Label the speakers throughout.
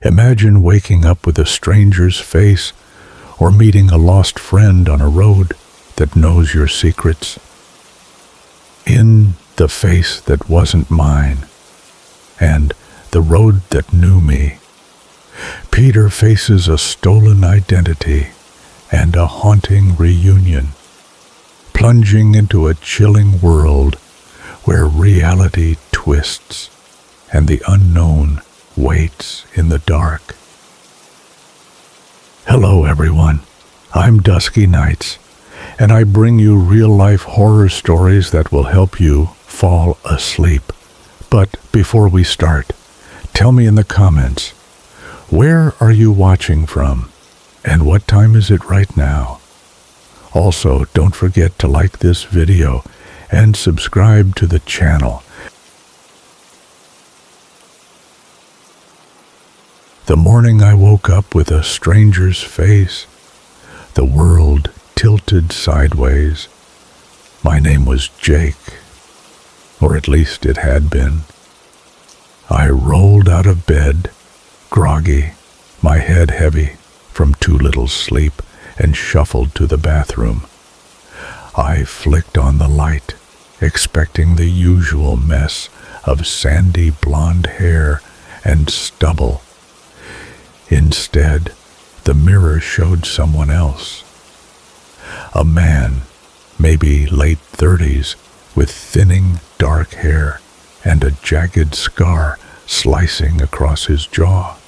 Speaker 1: Imagine waking up with a stranger's face or meeting a lost friend on a road that knows your secrets. In the face that wasn't mine and the road that knew me, Peter faces a stolen identity and a haunting reunion, plunging into a chilling world where reality twists and the unknown waits in the dark. Hello everyone, I'm Dusky Nights, and I bring you real-life horror stories that will help you fall asleep. But before we start, tell me in the comments, where are you watching from, and what time is it right now? Also, don't forget to like this video and subscribe to the channel. The morning I woke up with a stranger's face, the world tilted sideways. My name was Jake, or at least it had been. I rolled out of bed, groggy, my head heavy from too little sleep, and shuffled to the bathroom. I flicked on the light, expecting the usual mess of sandy blonde hair and stubble. Instead, the mirror showed someone else. A man, maybe late 30s, with thinning dark hair and a jagged scar slicing across his jaw.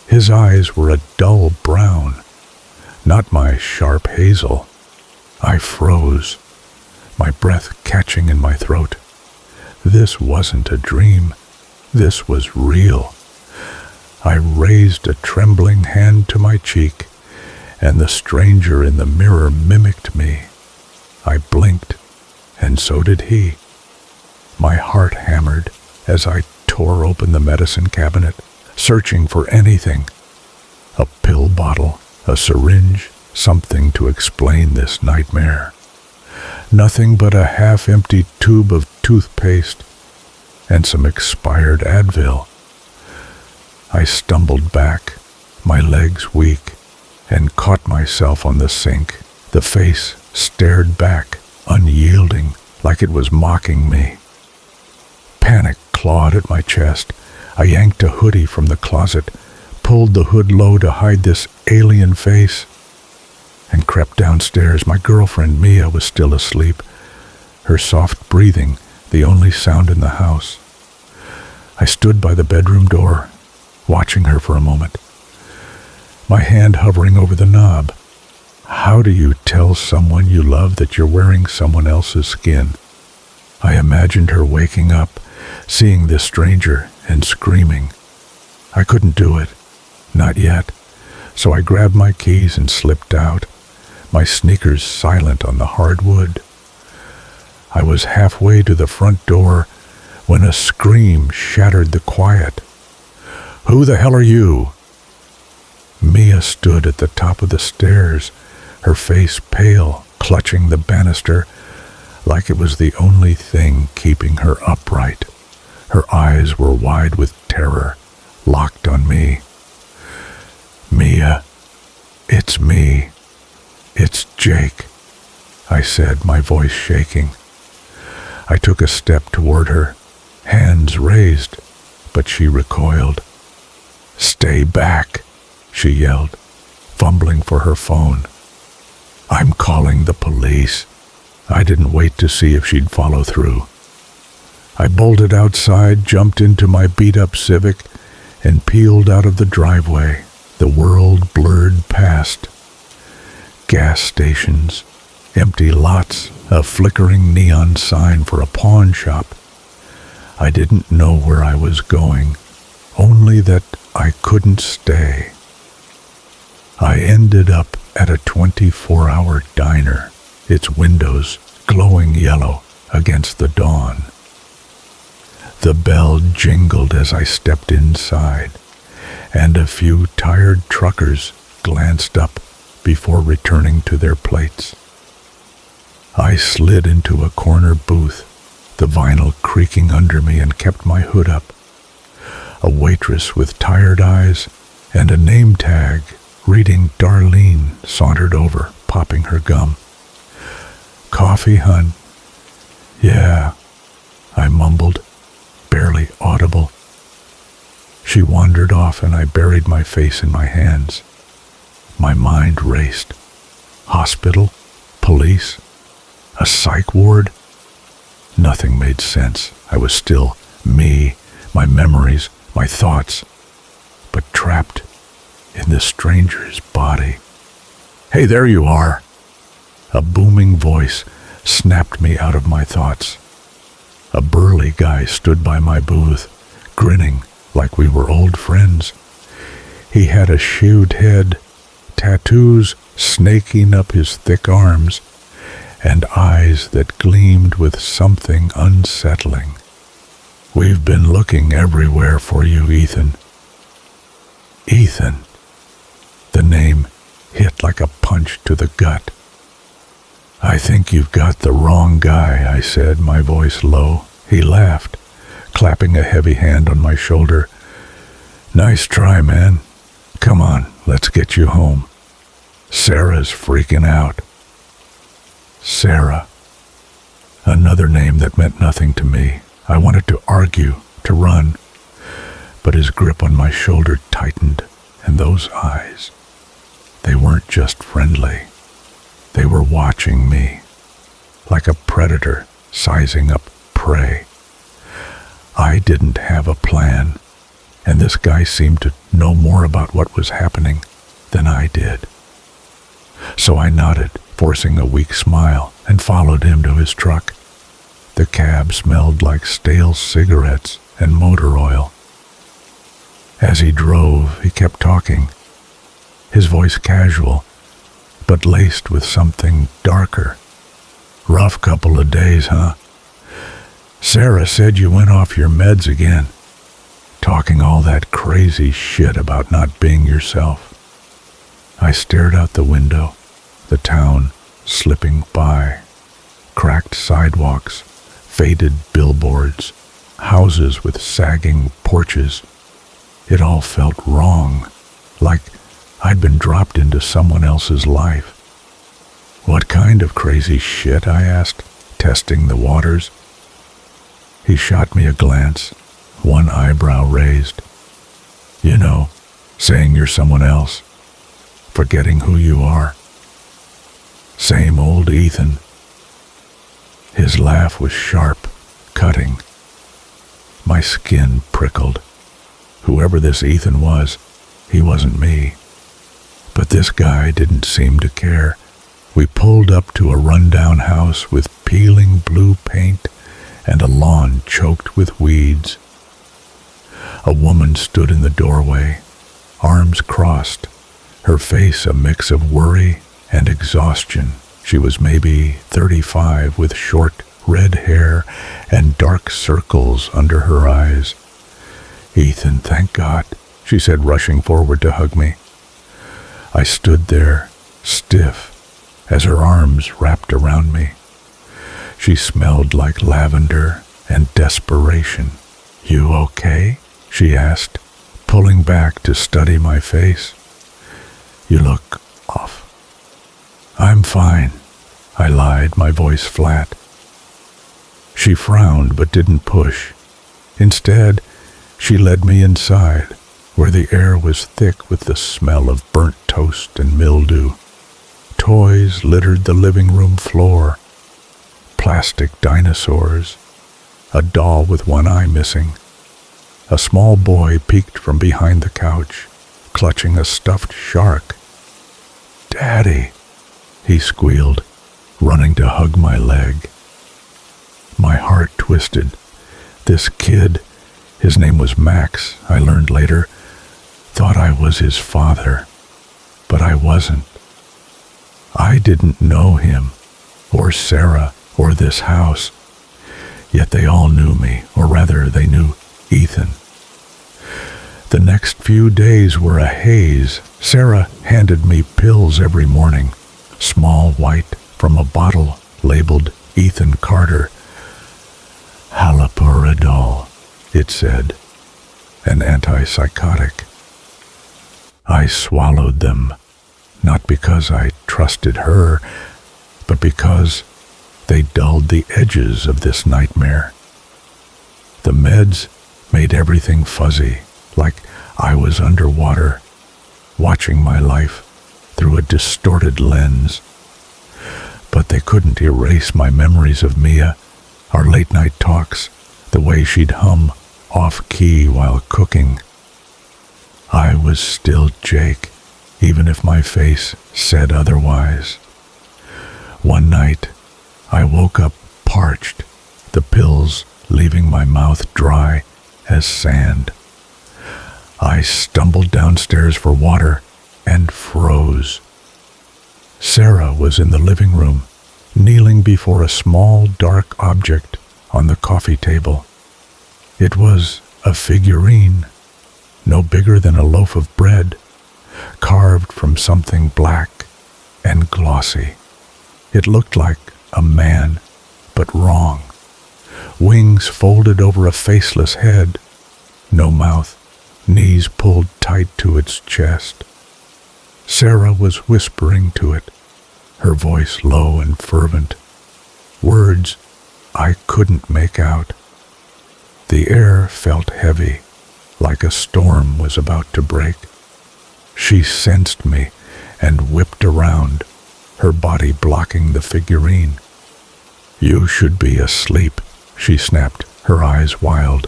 Speaker 1: His eyes were a dull brown, not my sharp hazel. I froze, my breath catching in my throat. This wasn't a dream. This was real. I raised a trembling hand to my cheek, and the stranger in the mirror mimicked me. I blinked, and so did he. My heart hammered as I tore open the medicine cabinet, searching for anything. A pill bottle, a syringe, something to explain this nightmare. Nothing but a half-empty tube of toothpaste and some expired Advil. I stumbled back, my legs weak, and caught myself on the sink. The face stared back, unyielding, like it was mocking me. Panic clawed at my chest. I yanked a hoodie from the closet, pulled the hood low to hide this alien face, and crept downstairs. My girlfriend Mia was still asleep, her soft breathing the only sound in the house. I stood by the bedroom door, watching her for a moment, my hand hovering over the knob. How do you tell someone you love that you're wearing someone else's skin? I imagined her waking up, seeing this stranger, and screaming. I couldn't do it, not yet, so I grabbed my keys and slipped out, my sneakers silent on the hardwood. I was halfway to the front door when a scream shattered the quiet. "Who the hell are you?" Mia stood at the top of the stairs, her face pale, clutching the banister like it was the only thing keeping her upright. Her eyes were wide with terror, locked on me. "Mia, it's me. It's Jake," I said, my voice shaking. I took a step toward her, hands raised, but she recoiled. "Stay back," she yelled, fumbling for her phone. "I'm calling the police." I didn't wait to see if she'd follow through. I bolted outside, jumped into my beat-up Civic, and peeled out of the driveway. The world blurred past. Gas stations, empty lots, a flickering neon sign for a pawn shop. I didn't know where I was going, only that I couldn't stay. I ended up at a 24-hour diner, its windows glowing yellow against the dawn. The bell jingled as I stepped inside, and a few tired truckers glanced up before returning to their plates. I slid into a corner booth, the vinyl creaking under me, and kept my hood up. A waitress with tired eyes and a name tag reading Darlene sauntered over, popping her gum. "Coffee, hun?" "Yeah," I mumbled, barely audible. She wandered off and I buried my face in my hands. My mind raced. Hospital? Police? A psych ward? Nothing made sense. I was still me, my memories, my thoughts, but trapped in this stranger's body. "Hey, there you are!" A booming voice snapped me out of my thoughts. A burly guy stood by my booth, grinning like we were old friends. He had a shaved head, tattoos snaking up his thick arms, and eyes that gleamed with something unsettling. "We've been looking everywhere for you, Ethan." Ethan. The name hit like a punch to the gut. "I think you've got the wrong guy," I said, my voice low. He laughed, clapping a heavy hand on my shoulder. "Nice try, man. Come on, let's get you home. Sarah's freaking out." Sarah. Another name that meant nothing to me. I wanted to argue, to run, but his grip on my shoulder tightened, and those eyes, they weren't just friendly. They were watching me, like a predator sizing up prey. I didn't have a plan, and this guy seemed to know more about what was happening than I did. So I nodded, forcing a weak smile, and followed him to his truck. The cab smelled like stale cigarettes and motor oil. As he drove, he kept talking, his voice casual, but laced with something darker. "Rough couple of days, huh? Sarah said you went off your meds again, talking all that crazy shit about not being yourself." I stared out the window, the town slipping by, cracked sidewalks, faded billboards, houses with sagging porches. It all felt wrong, like I'd been dropped into someone else's life. "What kind of crazy shit?" I asked, testing the waters. He shot me a glance, one eyebrow raised. "You know, saying you're someone else, forgetting who you are. Same old Ethan." His laugh was sharp, cutting. My skin prickled. Whoever this Ethan was, he wasn't me. But this guy didn't seem to care. We pulled up to a rundown house with peeling blue paint and a lawn choked with weeds. A woman stood in the doorway, arms crossed, her face a mix of worry and exhaustion. She was maybe 35, with short red hair and dark circles under her eyes. "Ethan, thank God," she said, rushing forward to hug me. I stood there, stiff, as her arms wrapped around me. She smelled like lavender and desperation. "You okay?" she asked, pulling back to study my face. "You look off." "I'm fine," I lied, my voice flat. She frowned but didn't push. Instead, she led me inside, where the air was thick with the smell of burnt toast and mildew. Toys littered the living room floor. Plastic dinosaurs. A doll with one eye missing. A small boy peeked from behind the couch, clutching a stuffed shark. "Daddy," he squealed, running to hug my leg. My heart twisted. This kid, his name was Max, I learned later, thought I was his father, but I wasn't. I didn't know him, or Sarah, or this house, yet they all knew me, or rather they knew Ethan. The next few days were a haze. Sarah handed me pills every morning, small white from a bottle labeled Ethan Carter. Haloperidol, it said, an antipsychotic. I swallowed them, not because I trusted her, but because they dulled the edges of this nightmare. The meds made everything fuzzy, like I was underwater, watching my life through a distorted lens. But they couldn't erase my memories of Mia, our late-night talks, the way she'd hum off-key while cooking. I was still Jake, even if my face said otherwise. One night, I woke up parched, the pills leaving my mouth dry as sand. I stumbled downstairs for water and froze. Sarah was in the living room, kneeling before a small, dark object on the coffee table. It was a figurine, no bigger than a loaf of bread, carved from something black and glossy. It looked like a man, but wrong. Wings folded over a faceless head, no mouth, knees pulled tight to its chest. Sarah was whispering to it, her voice low and fervent, words I couldn't make out. The air felt heavy, like a storm was about to break. She sensed me and whipped around, her body blocking the figurine. "You should be asleep," she snapped, her eyes wild.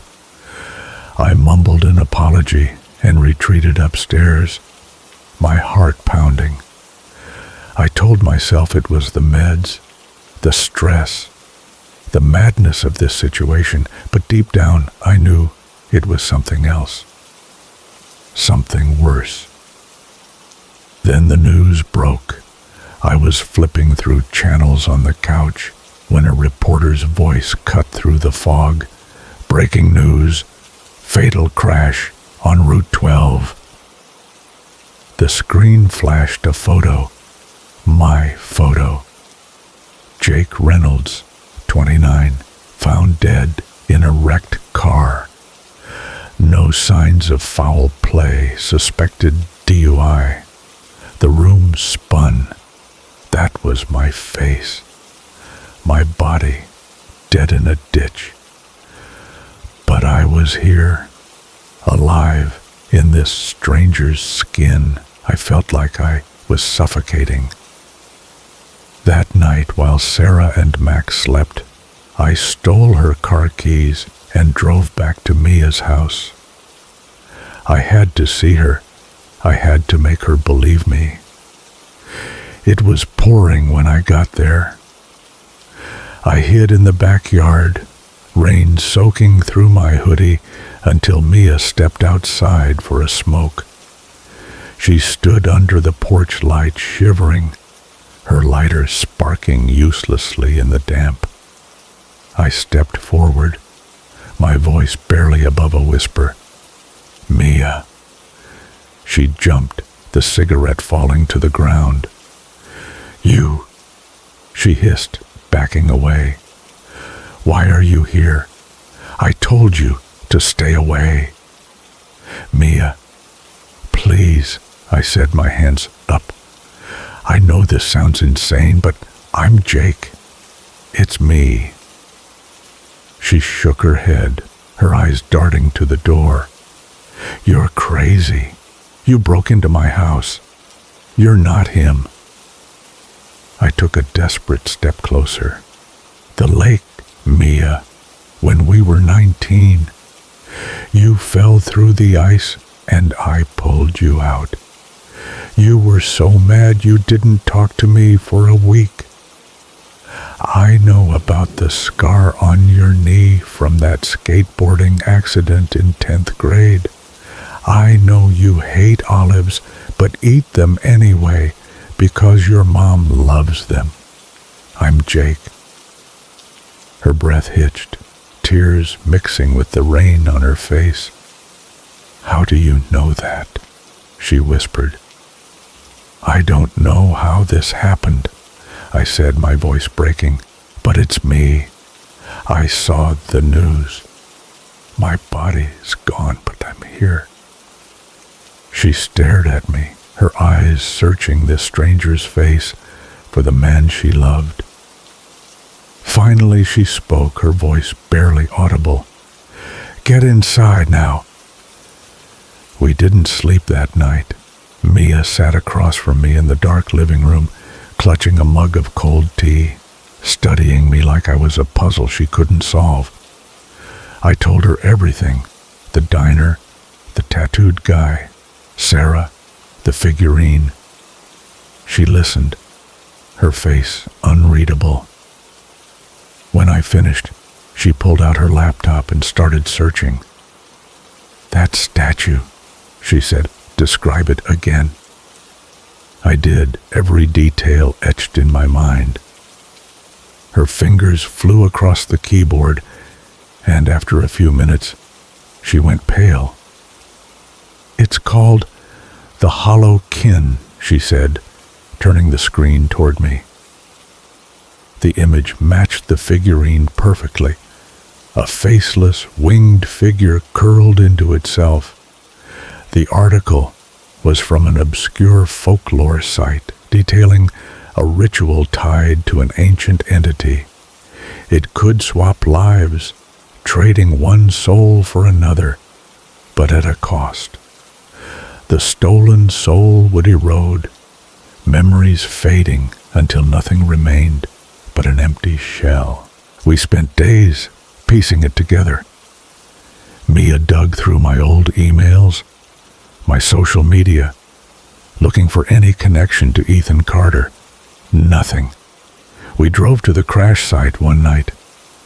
Speaker 1: I mumbled an apology and retreated upstairs, my heart pounding. I told myself it was the meds, the stress, the madness of this situation, but deep down I knew it was something else, something worse. Then the news broke. I was flipping through channels on the couch when a reporter's voice cut through the fog. Breaking news, fatal crash on Route 12. The screen flashed a photo, my photo. Jake Reynolds, 29, found dead in a wrecked car. No signs of foul play, suspected DUI. The room spun. That was my face. My body, dead in a ditch. But I was here, alive, in this stranger's skin. I felt like I was suffocating. That night, while Sarah and Max slept, I stole her car keys and drove back to Mia's house. I had to see her. I had to make her believe me. It was pouring when I got there. I hid in the backyard, rain soaking through my hoodie until Mia stepped outside for a smoke. She stood under the porch light shivering, her lighter sparking uselessly in the damp. I stepped forward, my voice barely above a whisper. "Mia." She jumped, the cigarette falling to the ground. "You," she hissed, backing away. "Why are you here? I told you to stay away." "Mia, please," I said, my hands up. "I know this sounds insane, but I'm Jake. It's me." She shook her head, her eyes darting to the door. "You're crazy. You broke into my house. You're not him." I took a desperate step closer. "The lake, Mia, when we were 19. You fell through the ice and I pulled you out. You were so mad you didn't talk to me for a week. I know about the scar on your knee from that skateboarding accident in 10th grade. I know you hate olives, but eat them anyway because your mom loves them. I'm Jake." Her breath hitched, tears mixing with the rain on her face. "How do you know that?" she whispered. "I don't know how this happened," I said, my voice breaking, "but it's me. I saw the news. My body's gone, but I'm here." She stared at me, her eyes searching this stranger's face for the man she loved. Finally she spoke, her voice barely audible. "Get inside now." We didn't sleep that night. Mia sat across from me in the dark living room, clutching a mug of cold tea, studying me like I was a puzzle she couldn't solve. I told her everything: the diner, the tattooed guy, Sarah, the figurine. She listened, her face unreadable. When I finished, she pulled out her laptop and started searching. "That statue," she said. "Describe it again." I did, every detail etched in my mind. Her fingers flew across the keyboard, and after a few minutes, she went pale. "It's called the Hollow Kin," she said, turning the screen toward me. The image matched the figurine perfectly, a faceless, winged figure curled into itself. The article was from an obscure folklore site detailing a ritual tied to an ancient entity. It could swap lives, trading one soul for another, but at a cost. The stolen soul would erode, memories fading until nothing remained but an empty shell. We spent days piecing it together. Mia dug through my old emails, my social media, looking for any connection to Ethan Carter. Nothing. We drove to the crash site one night,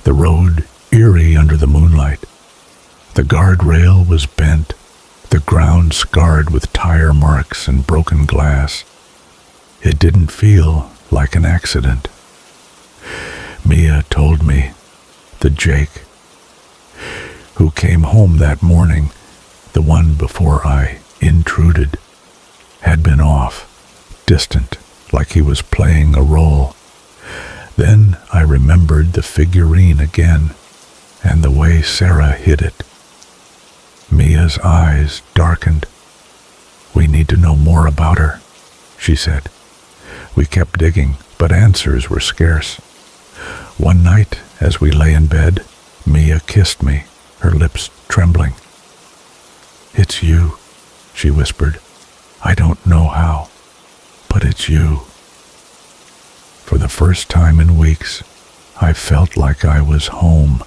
Speaker 1: the road eerie under the moonlight. The guardrail was bent, the ground scarred with tire marks and broken glass. It didn't feel like an accident. Mia told me the Jake, who came home that morning, the one before I intruded, had been off, distant, like he was playing a role. Then I remembered the figurine again, and the way Sarah hid it. Mia's eyes darkened. "We need to know more about her," she said. We kept digging, but answers were scarce. One night, as we lay in bed, Mia kissed me, her lips trembling. "It's you," she whispered. "I don't know how, but it's you." For the first time in weeks, I felt like I was home,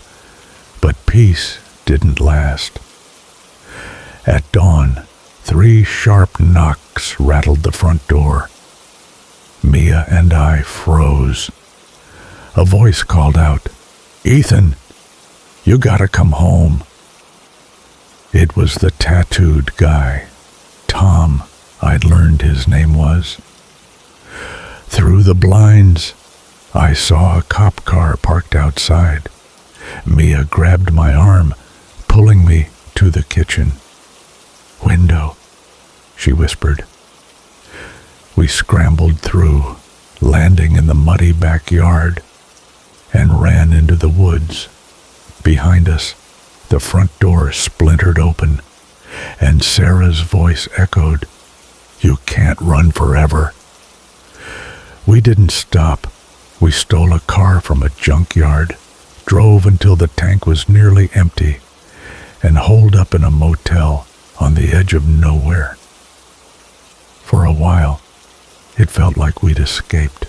Speaker 1: but peace didn't last. At dawn, 3 sharp knocks rattled the front door. Mia and I froze. A voice called out, "Ethan, you gotta come home." It was the tattooed guy, Tom, I'd learned his name was. Through the blinds, I saw a cop car parked outside. Mia grabbed my arm, pulling me to the kitchen. "Window," she whispered. We scrambled through, landing in the muddy backyard, and ran into the woods. Behind us, the front door splintered open, and Sarah's voice echoed, "You can't run forever." We didn't stop. We stole a car from a junkyard, drove until the tank was nearly empty, and holed up in a motel on the edge of nowhere. For a while, it felt like we'd escaped.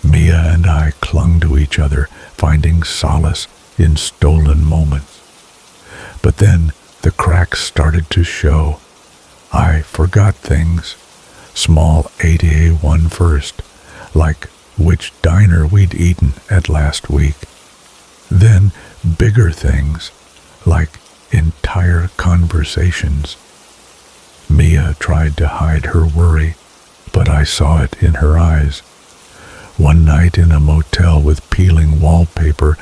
Speaker 1: Mia and I clung to each other, finding solace in stolen moments. But then the cracks started to show. I forgot things, small ADA one first, like which diner we'd eaten at last week. Then bigger things, like entire conversations. Mia tried to hide her worry, but I saw it in her eyes. One night in a motel with peeling wallpaper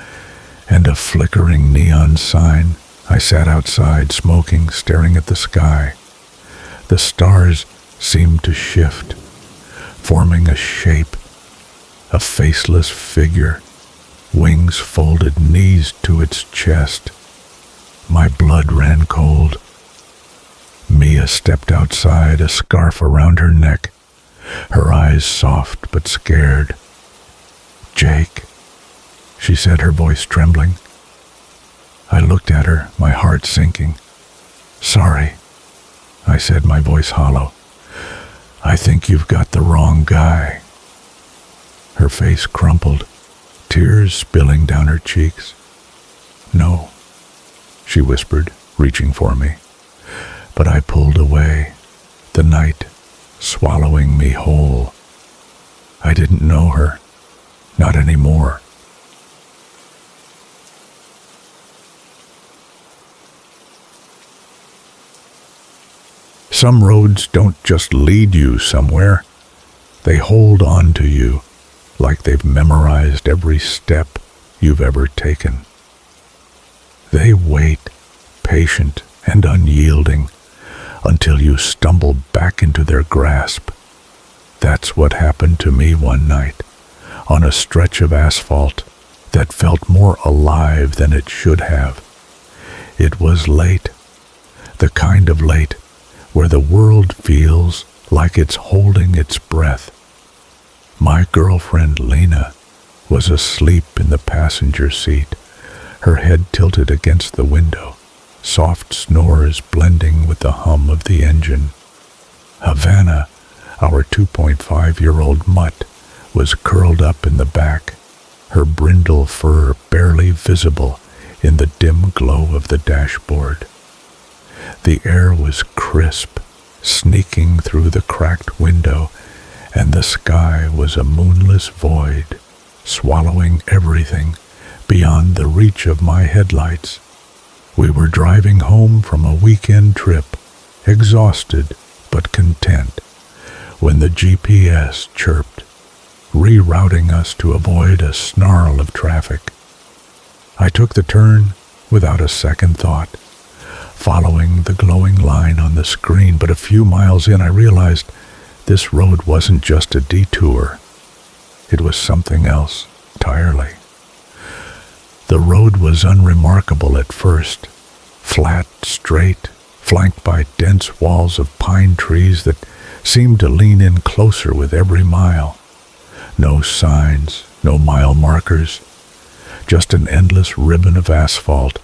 Speaker 1: and a flickering neon sign, I sat outside smoking, staring at the sky. The stars seemed to shift, forming a shape, a faceless figure, wings folded, knees to its chest. My blood ran cold. Mia stepped outside, a scarf around her neck, her eyes soft but scared. "Jake," she said, her voice trembling. I looked at her, my heart sinking. "Sorry," I said, my voice hollow. "I think you've got the wrong guy." Her face crumpled, tears spilling down her cheeks. "No," she whispered, reaching for me. But I pulled away, the night swallowing me whole. I didn't know her, not anymore. Some roads don't just lead you somewhere. They hold on to you, like they've memorized every step you've ever taken. They wait, patient and unyielding, until you stumble back into their grasp. That's what happened to me one night, on a stretch of asphalt that felt more alive than it should have. It was late, the kind of late where the world feels like it's holding its breath. My girlfriend Lena was asleep in the passenger seat, her head tilted against the window, soft snores blending with the hum of the engine. Havana, our 2.5-year-old mutt, was curled up in the back, her brindle fur barely visible in the dim glow of the dashboard. The air was crisp, sneaking through the cracked window, and the sky was a moonless void, swallowing everything beyond the reach of my headlights. We were driving home from a weekend trip, exhausted but content, when the GPS chirped, rerouting us to avoid a snarl of traffic. I took the turn without a second thought, following the glowing line on the screen, but a few miles in I realized this road wasn't just a detour. It was something else entirely. The road was unremarkable at first, flat, straight, flanked by dense walls of pine trees that seemed to lean in closer with every mile. No signs, no mile markers, just an endless ribbon of asphalt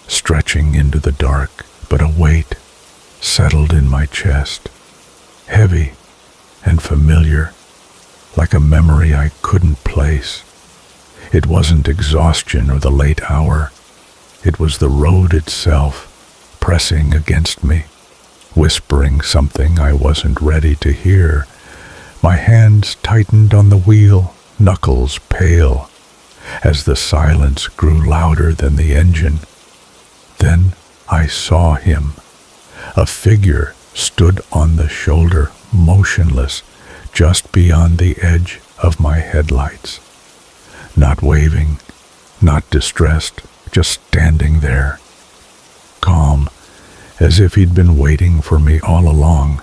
Speaker 1: stretching into the dark, but a weight settled in my chest, heavy and familiar, like a memory I couldn't place. It wasn't exhaustion or the late hour. It was the road itself, pressing against me, whispering something I wasn't ready to hear. My hands tightened on the wheel, knuckles pale, as the silence grew louder than the engine. Then I saw him. A figure stood on the shoulder, motionless, just beyond the edge of my headlights. Not waving, not distressed, just standing there, calm, as if he'd been waiting for me all along.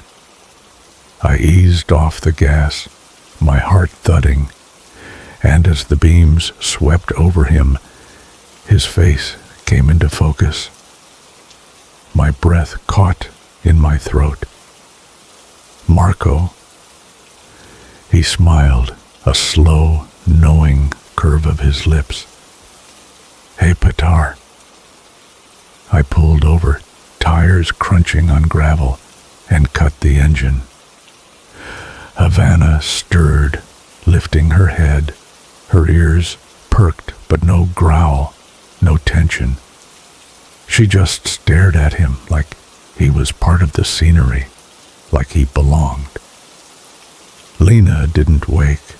Speaker 1: I eased off the gas, my heart thudding, and as the beams swept over him, his face came into focus. My breath caught in my throat. "Marco." He smiled, a slow, knowing curve of his lips. "Hey, Patar." I pulled over, tires crunching on gravel, and cut the engine. Havana stirred, lifting her head, her ears perked, but no growl, no tension. She just stared at him like he was part of the scenery, like he belonged. Lena didn't wake.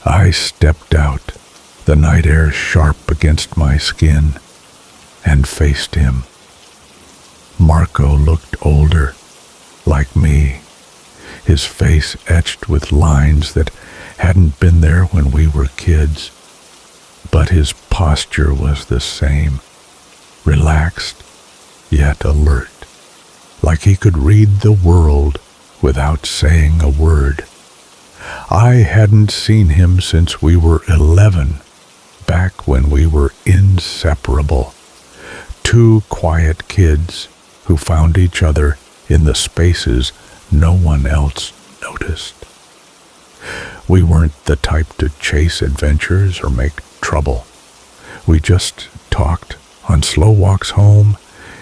Speaker 1: I stepped out, the night air sharp against my skin, and faced him. Marco looked older, like me, his face etched with lines that hadn't been there when we were kids. But his posture was the same, relaxed, yet alert, like he could read the world without saying a word. I hadn't seen him since we were 11, back when we were inseparable. Two quiet kids who found each other in the spaces no one else noticed. We weren't the type to chase adventures or make trouble. We just talked on slow walks home,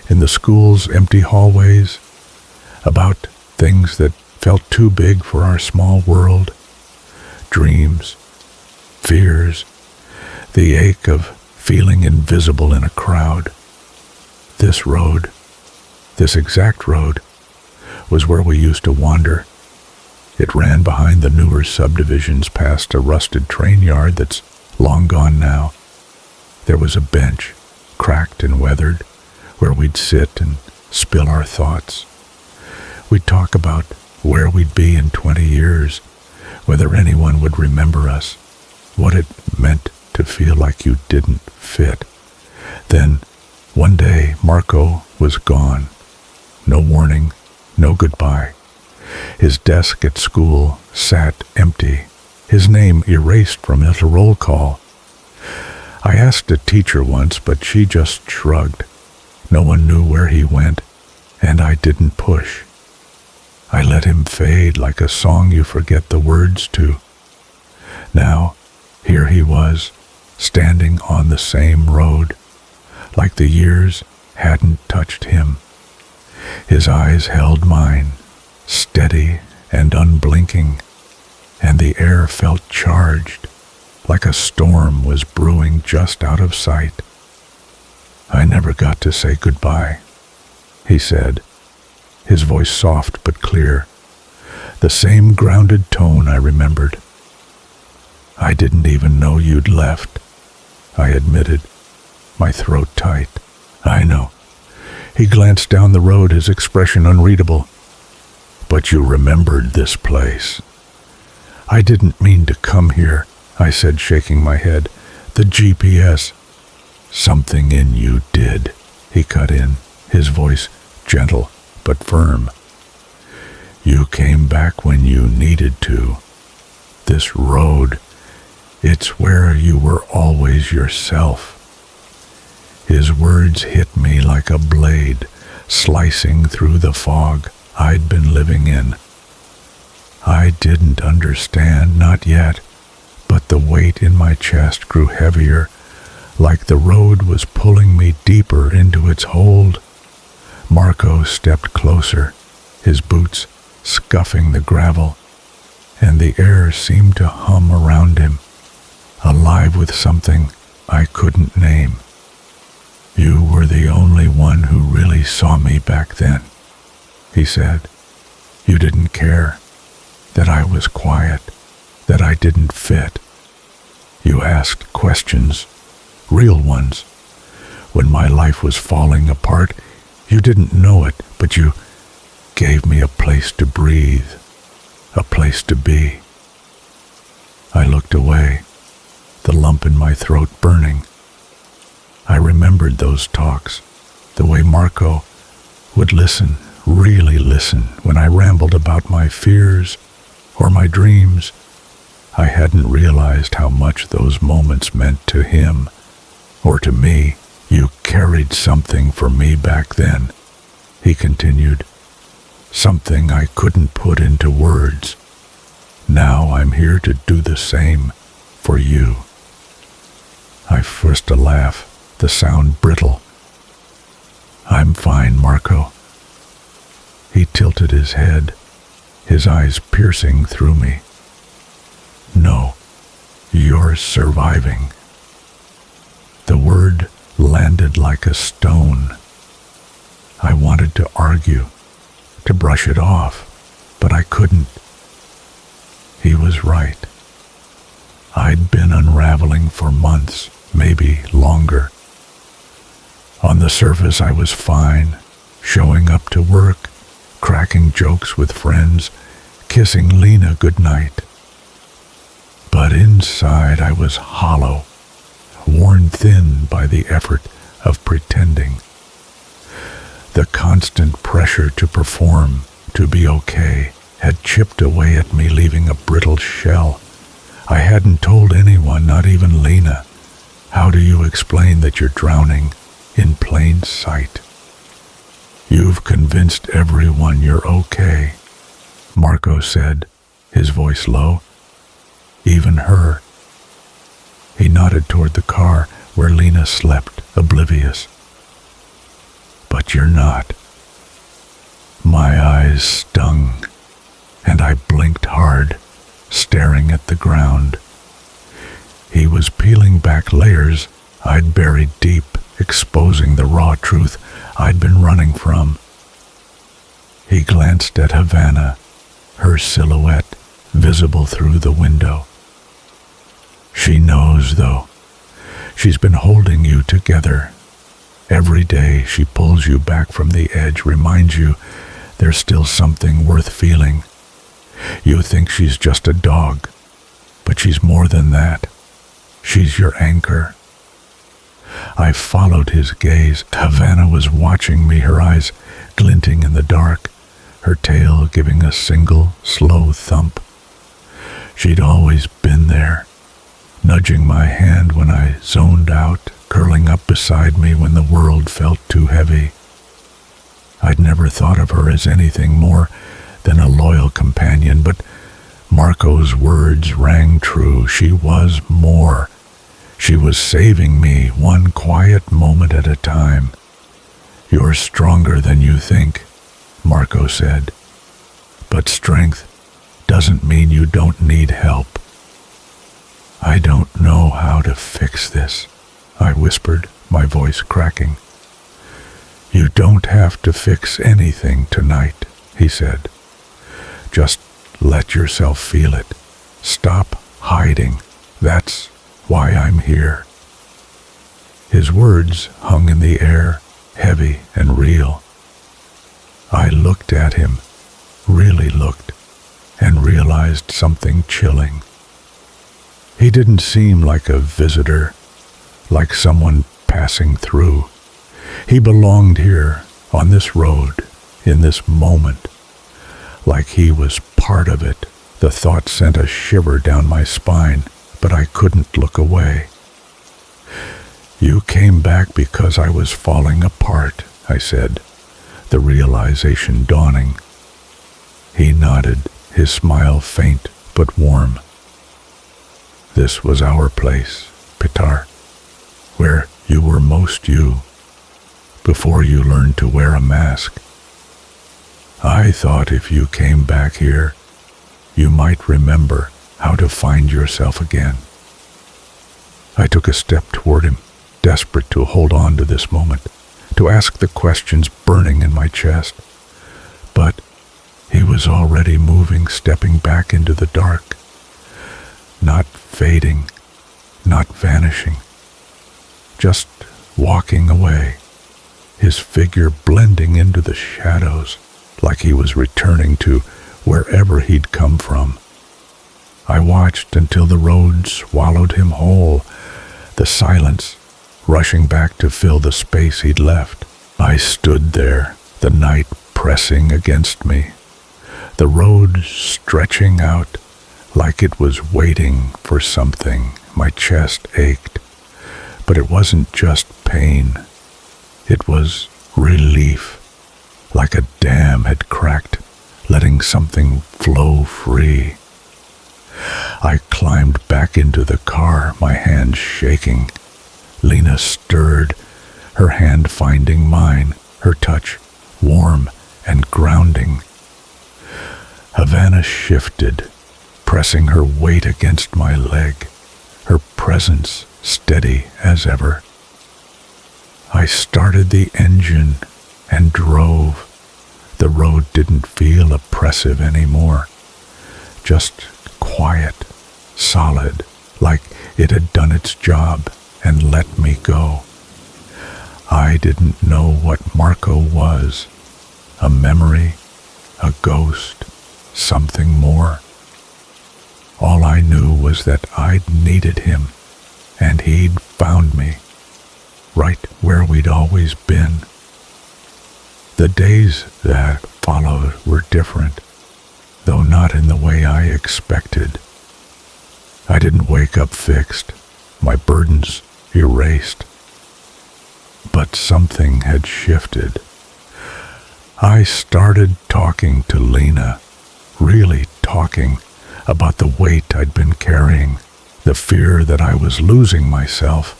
Speaker 1: in the school's empty hallways, about things that felt too big for our small world. Dreams, fears, the ache of feeling invisible in a crowd. This road, this exact road, was where we used to wander. It ran behind the newer subdivisions past a rusted train yard that's long gone now. There was a bench, cracked and weathered, where we'd sit and spill our thoughts. We'd talk about where we'd be in 20 years, whether anyone would remember us, what it meant to feel like you didn't fit. Then, one day, Marco was gone. No warning, no goodbye. His desk at school sat empty, his name erased from it, a roll call. I asked a teacher once, but she just shrugged. No one knew where he went, and I didn't push. I let him fade like a song you forget the words to. Now, here he was, standing on the same road, like the years hadn't touched him. His eyes held mine, steady and unblinking, and the air felt charged, like a storm was brewing just out of sight. "I never got to say goodbye," he said, his voice soft but clear, the same grounded tone I remembered. "I didn't even know you'd left," I admitted, my throat tight. "I know." He glanced down the road, his expression unreadable. "But you remembered this place." "I didn't mean to come here," I said, shaking my head. "The GPS." "Something in you did," he cut in, his voice gentle but firm. "You came back when you needed to. This road, it's where you were always yourself." His words hit me like a blade, slicing through the fog I'd been living in. I didn't understand, not yet, but the weight in my chest grew heavier, like the road was pulling me deeper into its hold. Marco stepped closer, his boots scuffing the gravel, and the air seemed to hum around him, alive with something I couldn't name. "You were the only one who really saw me back then," he said. "You didn't care that I was quiet, that I didn't fit. You asked questions, real ones. When my life was falling apart, you didn't know it, but you gave me a place to breathe, a place to be." I looked away, the lump in my throat burning. I remembered those talks, the way Marco would listen, really listen, when I rambled about my fears or my dreams. I hadn't realized how much those moments meant to him, or to me. "You carried something for me back then," he continued, "something I couldn't put into words. Now I'm here to do the same for you." I forced a laugh, the sound brittle. "I'm fine, Marco." He tilted his head, his eyes piercing through me. "No, you're surviving." The word landed like a stone. I wanted to argue, to brush it off, but I couldn't. He was right. I'd been unraveling for months, maybe longer. On the surface I was fine, showing up to work, cracking jokes with friends, kissing Lena goodnight. But inside I was hollow, worn thin by the effort of pretending. The constant pressure to perform, to be okay, had chipped away at me, leaving a brittle shell. I hadn't told anyone, not even Lena. How do you explain that you're drowning in plain sight? "You've convinced everyone you're okay," Marco said, his voice low. "Even her." He nodded toward the car where Lena slept, oblivious. "But you're not." My eyes stung, and I blinked hard, staring at the ground. He was peeling back layers I'd buried deep, exposing the raw truth I'd been running from. He glanced at Havana, her silhouette visible through the window. "She knows, though. She's been holding you together. Every day she pulls you back from the edge, reminds you there's still something worth feeling. You think she's just a dog, but she's more than that. She's your anchor." I followed his gaze. Havana was watching me, her eyes glinting in the dark, her tail giving a single, slow thump. She'd always been there, nudging my hand when I zoned out, curling up beside me when the world felt too heavy. I'd never thought of her as anything more than a loyal companion, but Marco's words rang true. She was more. She was saving me one quiet moment at a time. "You're stronger than you think," Marco said. "But strength doesn't mean you don't need help." "I don't know how to fix this," I whispered, my voice cracking. "You don't have to fix anything tonight," he said. "Just let yourself feel it. Stop hiding. That's why I'm here." His words hung in the air, heavy and real. I looked at him, really looked, and realized something chilling. He didn't seem like a visitor, like someone passing through. He belonged here, on this road, in this moment, like he was part of it. The thought sent a shiver down my spine, but I couldn't look away. "You came back because I was falling apart," I said, the realization dawning. He nodded, his smile faint but warm. "This was our place, Pitar, where you were most you, before you learned to wear a mask. I thought if you came back here, you might remember how to find yourself again." I took a step toward him, desperate to hold on to this moment, to ask the questions burning in my chest. But he was already moving, stepping back into the dark. Not fading, not vanishing, just walking away, his figure blending into the shadows, like he was returning to wherever he'd come from. I watched until the road swallowed him whole, the silence rushing back to fill the space he'd left. I stood there, the night pressing against me, the road stretching out like it was waiting for something. My chest ached, but it wasn't just pain. It was relief, like a dam had cracked, letting something flow free. I climbed back into the car, my hands shaking. Lena stirred, her hand finding mine, her touch warm and grounding. Havana shifted, pressing her weight against my leg, her presence steady as ever. I started the engine and drove. The road didn't feel oppressive anymore, just quiet, solid, like it had done its job and let me go. I didn't know what Marco was, a memory, a ghost, something more. All I knew was that I'd needed him, and he'd found me, right where we'd always been. The days that followed were different, though not in the way I expected. I didn't wake up fixed, my burdens erased. But something had shifted. I started talking to Lena, really talking about the weight I'd been carrying, the fear that I was losing myself.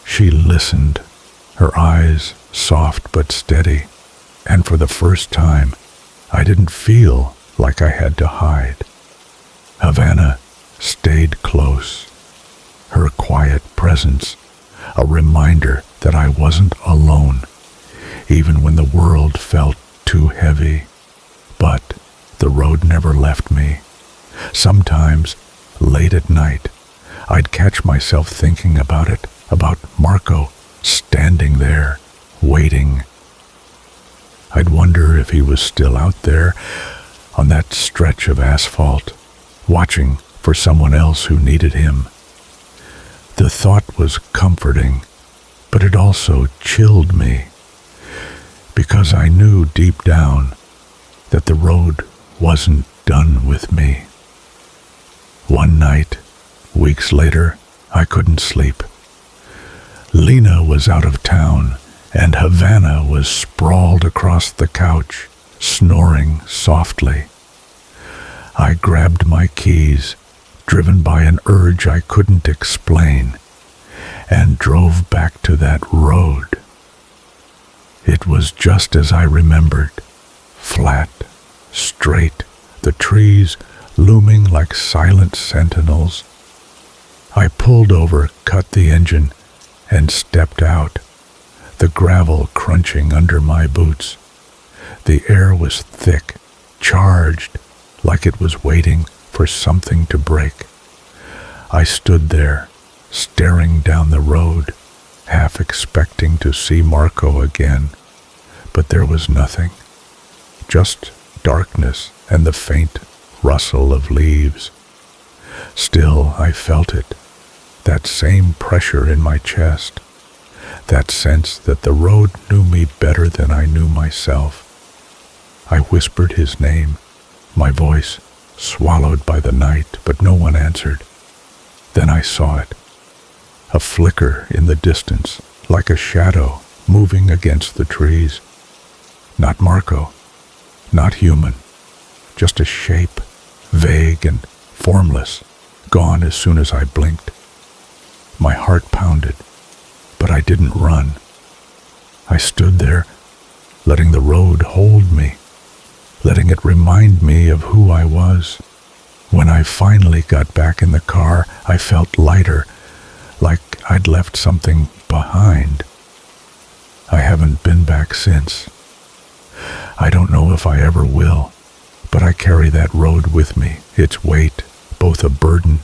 Speaker 1: She listened, her eyes soft but steady, and for the first time, I didn't feel like I had to hide. Havana stayed close, her quiet presence a reminder that I wasn't alone, even when the world felt too heavy. But the road never left me. Sometimes, late at night, I'd catch myself thinking about it, about Marco standing there, waiting. I'd wonder if he was still out there on that stretch of asphalt, watching for someone else who needed him. The thought was comforting, but it also chilled me, because I knew deep down that the road wasn't done with me. One night, weeks later, I couldn't sleep. Lena was out of town, and Havana was sprawled across the couch, snoring softly. I grabbed my keys, driven by an urge I couldn't explain, and drove back to that road. It was just as I remembered, flat, straight, the trees looming like silent sentinels. I pulled over, cut the engine, and stepped out, the gravel crunching under my boots. The air was thick, charged, like it was waiting for something to break. I stood there, staring down the road, half expecting to see Marco again, but there was nothing, just darkness and the faint rustle of leaves. Still, I felt it, that same pressure in my chest, that sense that the road knew me better than I knew myself. I whispered his name, my voice swallowed by the night, but no one answered. Then I saw it, a flicker in the distance, like a shadow moving against the trees. Not Marco, not human, just a shape, vague and formless, gone as soon as I blinked. My heart pounded, but I didn't run. I stood there, letting the road hold me, letting it remind me of who I was. When I finally got back in the car, I felt lighter, like I'd left something behind. I haven't been back since. I don't know if I ever will, but I carry that road with me, its weight, both a burden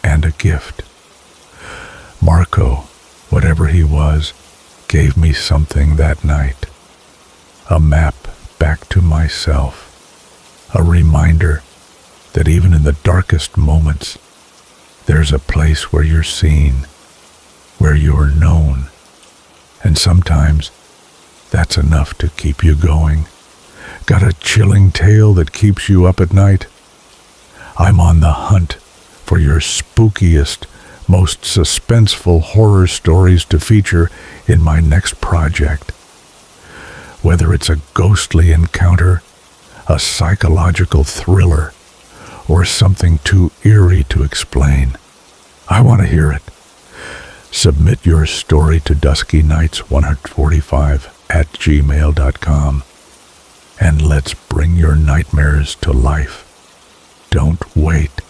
Speaker 1: and a gift. Marco, whatever he was, gave me something that night. A map back to myself. A reminder that even in the darkest moments, there's a place where you're seen, where you're known. And sometimes that's enough to keep you going. Got a chilling tale that keeps you up at night? I'm on the hunt for your spookiest, most suspenseful horror stories to feature in my next project. Whether it's a ghostly encounter, a psychological thriller, or something too eerie to explain, I want to hear it. Submit your story to duskynights145@gmail.com, and let's bring your nightmares to life. Don't wait.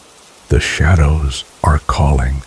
Speaker 1: The shadows are calling.